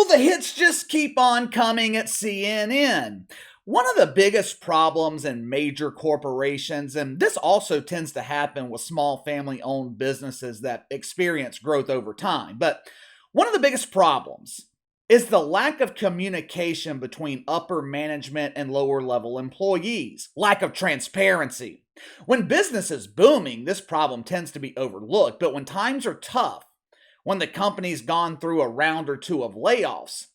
the hits just keep on coming at CNN. One of the biggest problems in major corporations, and this also tends to happen with small family owned businesses that experience growth over time, but one of the biggest problems is the lack of communication between upper management and lower level employees, lack of transparency. When business is booming, this problem tends to be overlooked, but when times are tough, when the company's gone through a round or two of layoffs,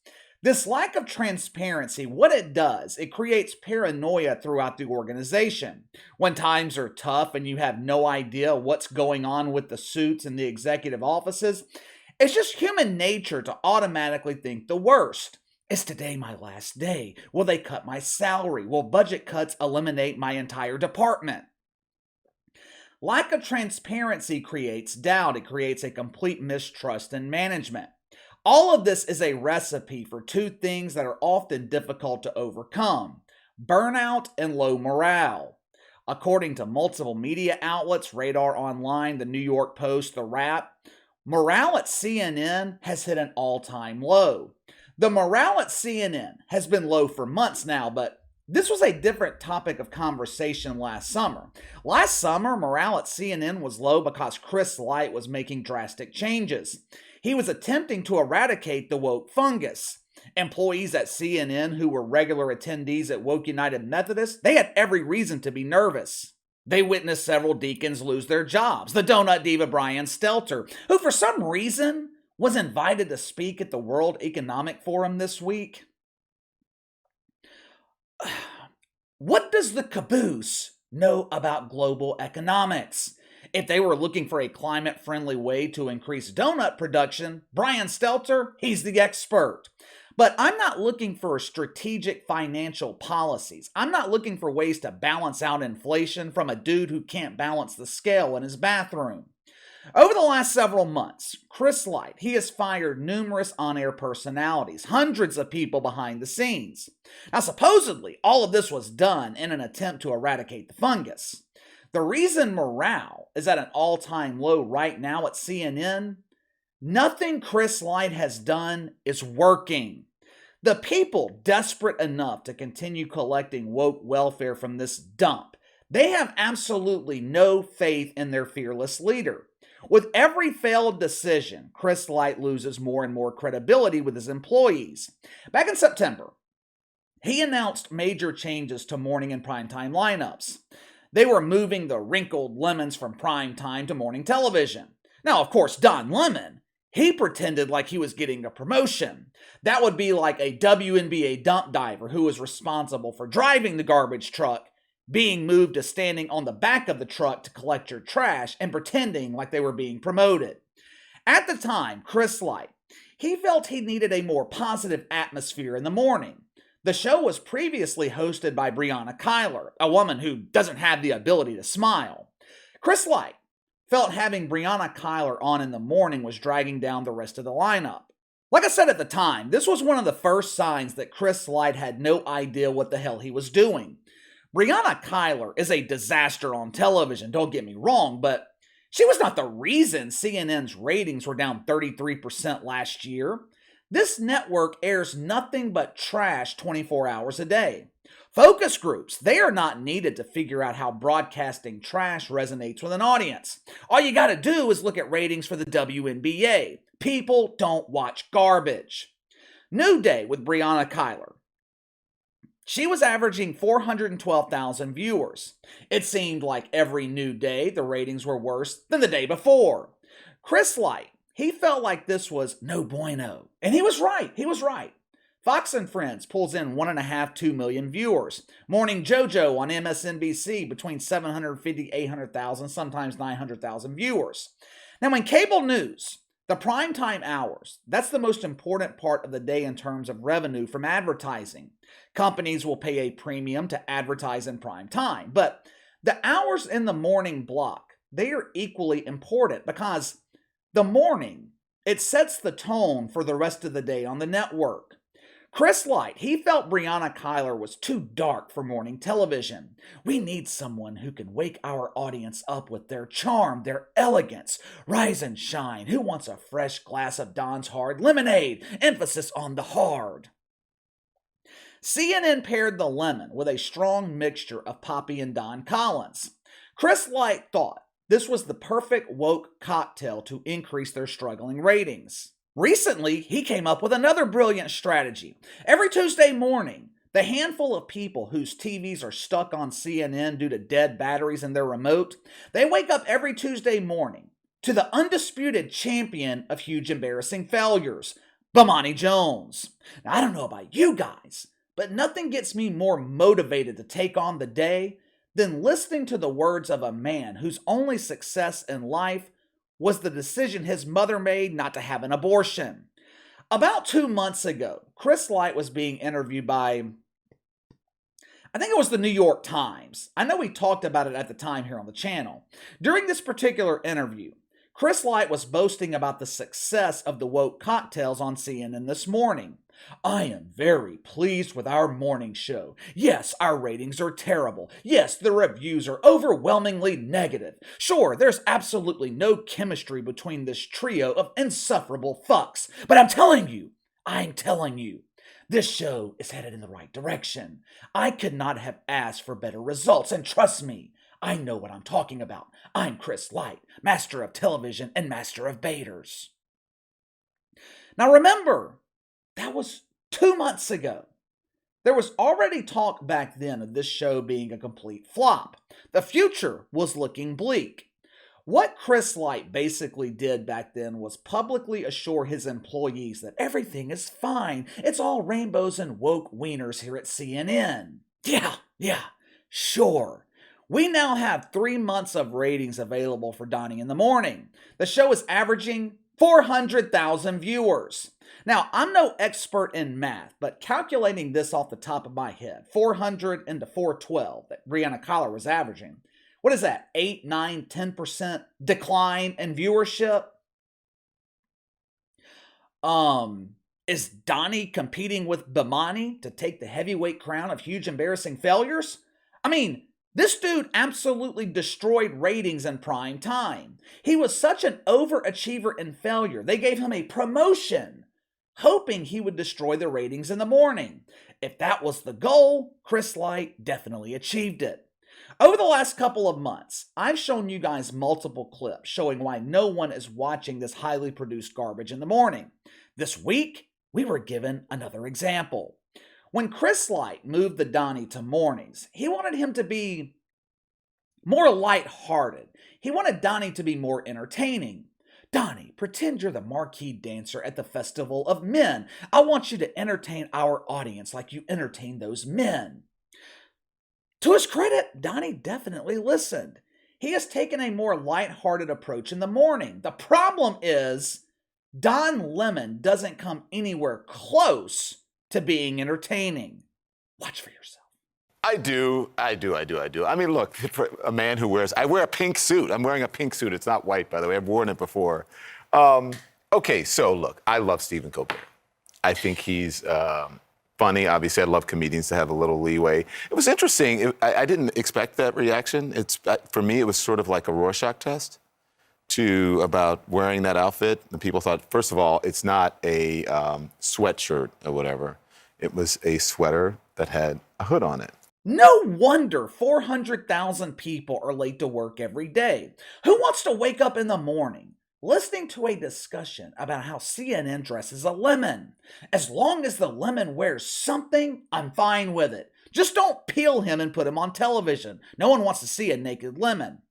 this lack of transparency, what it does, it creates paranoia throughout the organization. When times are tough and you have no idea what's going on with the suits in the executive offices, it's just human nature to automatically think the worst. Is today my last day? Will they cut my salary? Will budget cuts eliminate my entire department? Lack of transparency creates doubt. It creates a complete mistrust in management. All of this is a recipe for two things that are often difficult to overcome: burnout and low morale. According to multiple media outlets, Radar Online, the New York Post, The Wrap, morale at CNN has hit an all-time low. The morale at CNN has been low for months now, but this was a different topic of conversation last summer. Last summer, morale at CNN was low because Chris Licht was making drastic changes. He was attempting to eradicate the woke fungus. Employees at CNN who were regular attendees at Woke United Methodist, they had every reason to be nervous. They witnessed several deacons lose their jobs. The donut diva Brian Stelter, who for some reason was invited to speak at the World Economic Forum this week. What does the caboose know about global economics? If they were looking for a climate-friendly way to increase donut production, Brian Stelter, he's the expert. But I'm not looking for strategic financial policies. I'm not looking for ways to balance out inflation from a dude who can't balance the scale in his bathroom. Over the last several months, Chris Licht, he has fired numerous on-air personalities, hundreds of people behind the scenes. Now, supposedly, all of this was done in an attempt to eradicate the fungus. The reason morale is at an all-time low right now at CNN, nothing Chris Licht has done is working. The people desperate enough to continue collecting woke welfare from this dump, they have absolutely no faith in their fearless leader. With every failed decision, Chris Licht loses more and more credibility with his employees. Back in September, he announced major changes to morning and primetime lineups. They were moving the wrinkled lemons from primetime to morning television. Now, of course, Don Lemon, he pretended like he was getting a promotion. That would be like a WNBA dump diver who was responsible for driving the garbage truck being moved to standing on the back of the truck to collect your trash and pretending like they were being promoted. At the time, Chris Licht, he felt he needed a more positive atmosphere in the morning. The show was previously hosted by Brianna Keilar, a woman who doesn't have the ability to smile. Chris Licht felt having Brianna Keilar on in the morning was dragging down the rest of the lineup. Like I said at the time, this was one of the first signs that Chris Licht had no idea what the hell he was doing. Brianna Keilar is a disaster on television, don't get me wrong, but she was not the reason CNN's ratings were down 33% last year. This network airs nothing but trash 24 hours a day. Focus groups, they are not needed to figure out how broadcasting trash resonates with an audience. All you gotta do is look at ratings for the WNBA. People don't watch garbage. New Day with Brianna Keilar. She was averaging 412,000 viewers. It seemed like every new day the ratings were worse than the day before. Chris Licht, he felt like this was no bueno. And he was right. Fox and Friends pulls in 1.5–2 million viewers. Morning JoJo on MSNBC between 750,000, 800,000, sometimes 900,000 viewers. Now in cable news, the primetime hours, that's the most important part of the day in terms of revenue from advertising. Companies will pay a premium to advertise in prime time, but the hours in the morning block, they are equally important because the morning, it sets the tone for the rest of the day on the network. Chris Light, he felt Brianna Kyler was too dark for morning television. We need someone who can wake our audience up with their charm, their elegance. Rise and shine. Who wants a fresh glass of Don's Hard Lemonade? Emphasis on the hard. CNN paired the lemon with a strong mixture of Poppy and Don Collins. Chris Light thought this was the perfect woke cocktail to increase their struggling ratings. Recently, he came up with another brilliant strategy. Every Tuesday morning, the handful of people whose TVs are stuck on CNN due to dead batteries in their remote, they wake up every Tuesday morning to the undisputed champion of huge embarrassing failures, Bomani Jones. Now, I don't know about you guys, but nothing gets me more motivated to take on the day than listening to the words of a man whose only success in life was the decision his mother made not to have an abortion. About 2 months ago, Chris Light was being interviewed by, I think it was the New York Times. I know we talked about it at the time here on the channel. During this particular interview, Chris Light was boasting about the success of the woke cocktails on CNN this morning. I am very pleased with our morning show. Yes, our ratings are terrible. Yes, the reviews are overwhelmingly negative. Sure, there's absolutely no chemistry between this trio of insufferable fucks. But I'm telling you, this show is headed in the right direction. I could not have asked for better results, and trust me, I know what I'm talking about. I'm Chris Light, master of television and master of baiters. Now remember, that was 2 months ago. There was already talk back then of this show being a complete flop. The future was looking bleak. What Chris Light basically did back then was publicly assure his employees that everything is fine. It's all rainbows and woke wieners here at CNN. Yeah, sure. We now have 3 months of ratings available for Donnie in the Morning. The show is averaging 400,000 viewers. Now, I'm no expert in math, but calculating this off the top of my head, 400 into 412 that Brianna Kyler was averaging, what is that, 8, 9, 10% decline in viewership? Is Donnie competing with Bomani to take the heavyweight crown of huge embarrassing failures? I mean, this dude absolutely destroyed ratings in prime time. He was such an overachiever in failure, they gave him a promotion, hoping he would destroy the ratings in the morning. If that was the goal, Chris Light definitely achieved it. Over the last couple of months, I've shown you guys multiple clips showing why no one is watching this highly produced garbage in the morning. This week, we were given another example. When Chris Light moved the Donnie to mornings, he wanted him to be more lighthearted. He wanted Donnie to be more entertaining. Donnie, pretend you're the marquee dancer at the Festival of Men. I want you to entertain our audience like you entertain those men. To his credit, Donnie definitely listened. He has taken a more lighthearted approach in the morning. The problem is, Don Lemon doesn't come anywhere close to being entertaining. Watch for yourself. I do. I mean, look, for a man who I wear a pink suit. I'm wearing a pink suit. It's not white, by the way. I've worn it before. Okay, so look, I love Stephen Colbert. I think he's funny. Obviously, I love comedians to have a little leeway. It was interesting. I didn't expect that reaction. For me, it was sort of like a Rorschach test about wearing that outfit. And people thought, first of all, it's not a sweatshirt or whatever. It was a sweater that had a hood on it. No wonder 400,000 people are late to work every day. Who wants to wake up in the morning listening to a discussion about how CNN dresses a lemon? As long as the lemon wears something, I'm fine with it. Just don't peel him and put him on television. No one wants to see a naked lemon.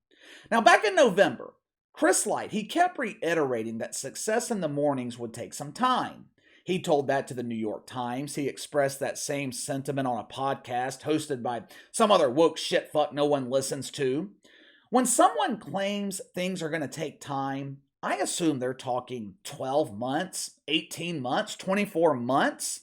Now, back in November, Chris Light, he kept reiterating that success in the mornings would take some time. He told that to the New York Times. He expressed that same sentiment on a podcast hosted by some other woke shitfuck no one listens to. When someone claims things are going to take time, I assume they're talking 12 months, 18 months, 24 months.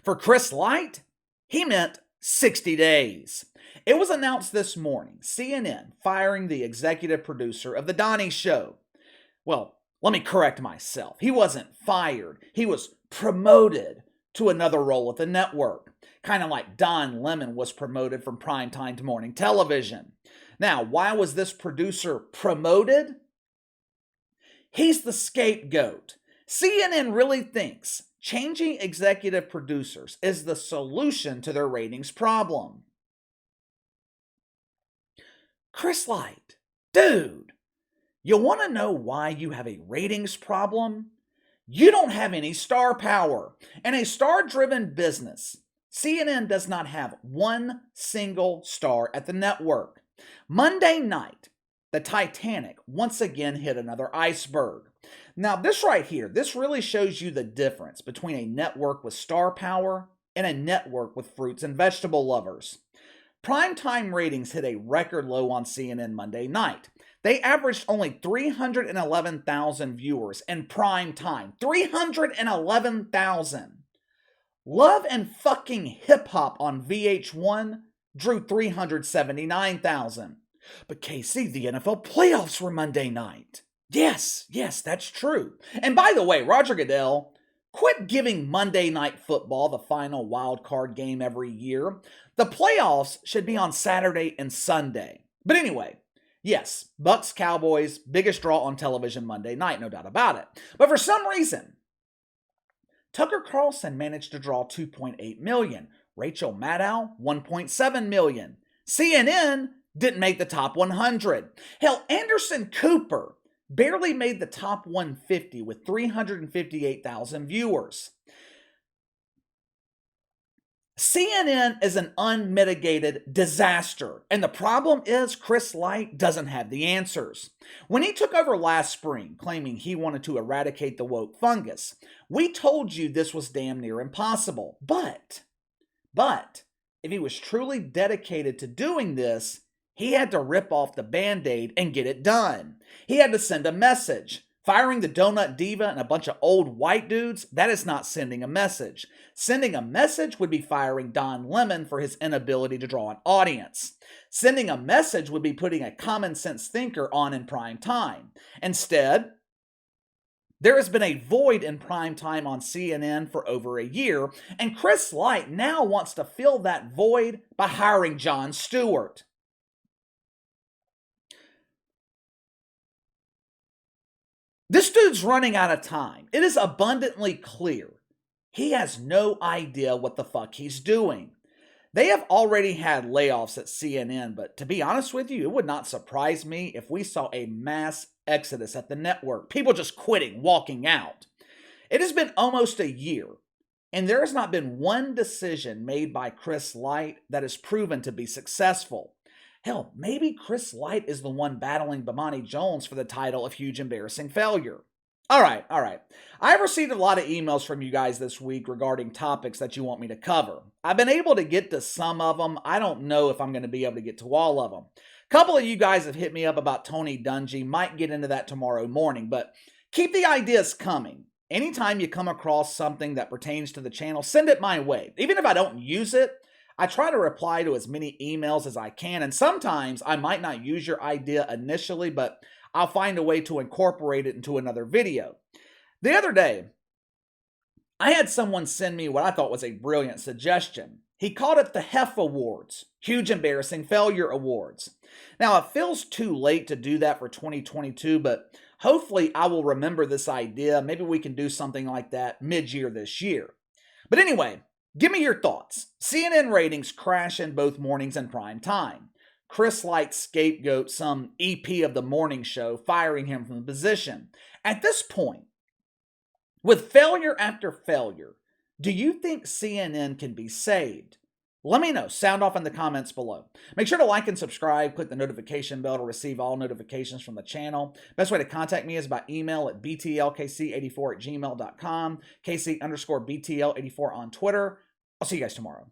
For Chris Light, he meant 60 days. It was announced this morning, CNN firing the executive producer of The Donnie Show. Well, let me correct myself. He wasn't fired. He was promoted to another role at the network, kind of like Don Lemon was promoted from primetime to morning television. Now, why was this producer promoted? He's the scapegoat. CNN really thinks changing executive producers is the solution to their ratings problem. Chris Licht, dude, you want to know why you have a ratings problem? You don't have any star power. In a star-driven business, CNN does not have one single star at the network. Monday night, the Titanic once again hit another iceberg. Now, this right here, this really shows you the difference between a network with star power and a network with fruits and vegetable lovers. Primetime ratings hit a record low on CNN Monday night. They averaged only 311,000 viewers in prime time. 311,000. Love and Fucking Hip Hop on VH1 drew 379,000. But KC, the NFL playoffs were Monday night. Yes, that's true. And by the way, Roger Goodell, quit giving Monday Night Football the final wild card game every year. The playoffs should be on Saturday and Sunday. But anyway, yes, Bucks Cowboys, biggest draw on television Monday night, no doubt about it. But for some reason, Tucker Carlson managed to draw 2.8 million. Rachel Maddow, 1.7 million. CNN didn't make the top 100. Hell, Anderson Cooper barely made the top 150 with 358,000 viewers. CNN is an unmitigated disaster, and the problem is Chris Licht doesn't have the answers. When he took over last spring, claiming he wanted to eradicate the woke fungus, we told you this was damn near impossible. But, if he was truly dedicated to doing this, he had to rip off the Band-Aid and get it done. He had to send a message. Firing the donut diva and a bunch of old white dudes, that is not sending a message. Sending a message would be firing Don Lemon for his inability to draw an audience. Sending a message would be putting a common sense thinker on in prime time. Instead, there has been a void in prime time on CNN for over a year, and Chris Licht now wants to fill that void by hiring Jon Stewart. This dude's running out of time. It is abundantly clear. He has no idea what the fuck he's doing. They have already had layoffs at CNN, but to be honest with you, it would not surprise me if we saw a mass exodus at the network. People just quitting, walking out. It has been almost a year, and there has not been one decision made by Chris Licht that has proven to be successful. Hell, maybe Chris Licht is the one battling Bomani Jones for the title of huge embarrassing failure. All right. I've received a lot of emails from you guys this week regarding topics that you want me to cover. I've been able to get to some of them. I don't know if I'm going to be able to get to all of them. A couple of you guys have hit me up about Tony Dungy. Might get into that tomorrow morning, but keep the ideas coming. Anytime you come across something that pertains to the channel, send it my way. Even if I don't use it, I try to reply to as many emails as I can, and sometimes I might not use your idea initially, but I'll find a way to incorporate it into another video. The other day, I had someone send me what I thought was a brilliant suggestion. He called it the HEF Awards, Huge Embarrassing Failure Awards. Now, it feels too late to do that for 2022, but hopefully I will remember this idea. Maybe we can do something like that mid-year this year. But anyway, give me your thoughts. CNN ratings crash in both mornings and prime time. Chris Licht scapegoat some EP of the morning show, firing him from the position. At this point, with failure after failure, do you think CNN can be saved? Let me know. Sound off in the comments below. Make sure to like and subscribe. Click the notification bell to receive all notifications from the channel. Best way to contact me is by email at btlkc84@gmail.com, KC_BTL84 on Twitter. I'll see you guys tomorrow.